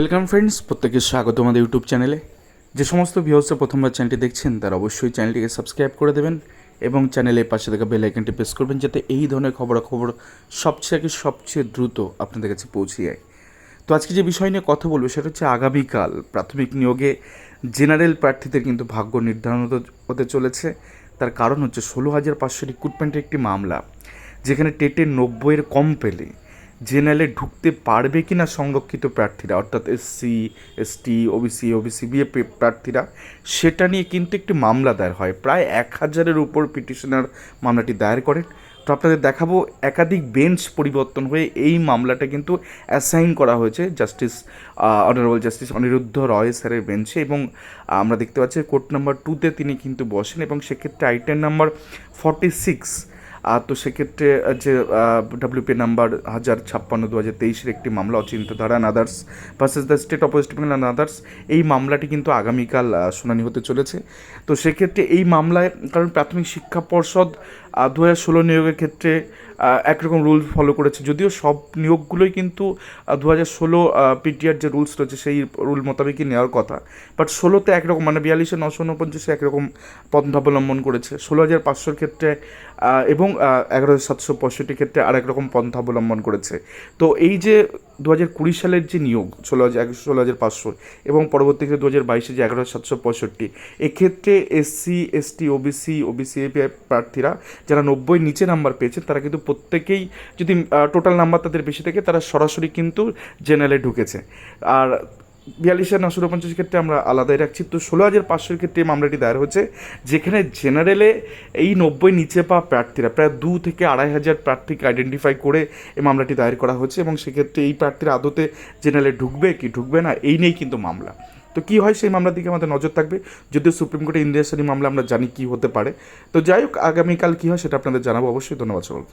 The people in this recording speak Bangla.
ওয়েলকাম ফ্রেন্ডস, প্রত্যেকে স্বাগত আমাদের ইউটিউব চ্যানেলে। যে সমস্ত ভিউয়ার্সরা প্রথমবার চ্যানেলটি দেখছেন তারা অবশ্যই চ্যানেলটিকে সাবস্ক্রাইব করে দেবেন এবং চ্যানেলের পাশে থাকা বেল আইকনটি প্রেস করবেন যাতে এই ধরনের খবরাখবর সবচেয়ে দ্রুত আপনাদের কাছে পৌঁছে যায়। তো আজকে যে বিষয় নিয়ে কথা বলবো সেটা হচ্ছে আগামীকাল প্রাথমিক নিয়োগে জেনারেল প্রার্থীদের কিন্তু ভাগ্য নির্ধারণ হতে চলেছে। তার কারণ হচ্ছে 16,500 রিক্রুটমেন্টের একটি মামলা, যেখানে টেটে 90-এর কম পেলে জেনারেলে ঢুকতে পারবে কি না সংরক্ষিত প্রার্থীরা, অর্থাৎ এসসি, এসটি, ওবিসি বিএ প্রার্থীরা, সেটা নিয়ে কিন্তু একটি মামলা দায়ের হয়। প্রায় 1,000-এর উপর পিটিশনার মামলাটি দায়ের করেন। তো আপনাদের দেখাবো একাধিক বেঞ্চ পরিবর্তন হয়ে এই মামলাটা কিন্তু অ্যাসাইন করা হয়েছে অনারেবল জাস্টিস অনিরুদ্ধ রয় স্যারের বেঞ্চে, এবং আমরা দেখতে পাচ্ছি কোর্ট নাম্বার 2-তে তিনি কিন্তু বসেন, এবং সেক্ষেত্রে আইটেম নাম্বার 46। তো সেক্ষেত্রে যে ডব্লিউপি নাম্বার 1056/2023 একটি মামলা, অচিন্ত ধারা others versus the state of West Bengal others, এই মামলাটি কিন্তু আগামীকাল শুনানি হতে চলেছে। তো সেক্ষেত্রে এই মামলায়, কারণ প্রাথমিক শিক্ষা পর্ষদ 2016 নিয়োগের ক্ষেত্রে একরকম রুল ফলো করেছে, যদিও সব নিয়োগগুলোই কিন্তু 2016 পিটিআর যে রুলস রয়েছে সেই রুল মোতাবেকই নেওয়ার কথা, বাট 16তে একরকম, মানে 42,949 একরকম পন্থা অবলম্বন করেছে, 16,500 ক্ষেত্রে এবং 11,765 ক্ষেত্রে আর একরকম পন্থা অবলম্বন করেছে। তো এই যে 2020 সালের যে নিয়োগ 16,500 এবং পরবর্তীতে 2022 যে 11,765, এক্ষেত্রে এসসি, এসটি, ওবিসি প্রার্থীরা যারা 90 নিচে নাম্বার পেয়েছেন তারা কিন্তু প্রত্যেকেই, যদি টোটাল নাম্বার তাদের বেশি থাকে, তারা সরাসরি কিন্তু জেনারেলে ঢুকেছে। আর 42,950 ক্ষেত্রে আমরা আলাদাই রাখছি। তো 16,500 ক্ষেত্রে মামলাটি দায়ের হচ্ছে, যেখানে জেনারেলে এই 90 নিচে পাওয়া প্রার্থীরা প্রায় 2 থেকে 2,500 প্রার্থীকে আইডেন্টিফাই করে এই মামলাটি দায়ের করা হচ্ছে, এবং সেক্ষেত্রে এই প্রার্থীরা আদতে জেনারেলে ঢুকবে কি ঢুকবে না এই নিয়েই কিন্তু মামলা। তো কী হয় সেই মামলার দিকে আমাদের নজর থাকবে, যদিও সুপ্রিম কোর্টে ইন্দিরা সারি মামলা আমরা জানি কী হতে পারে। তো যাই হোক, আগামীকাল কী হয় সেটা আপনাদের জানাবো অবশ্যই। ধন্যবাদ সকলকে।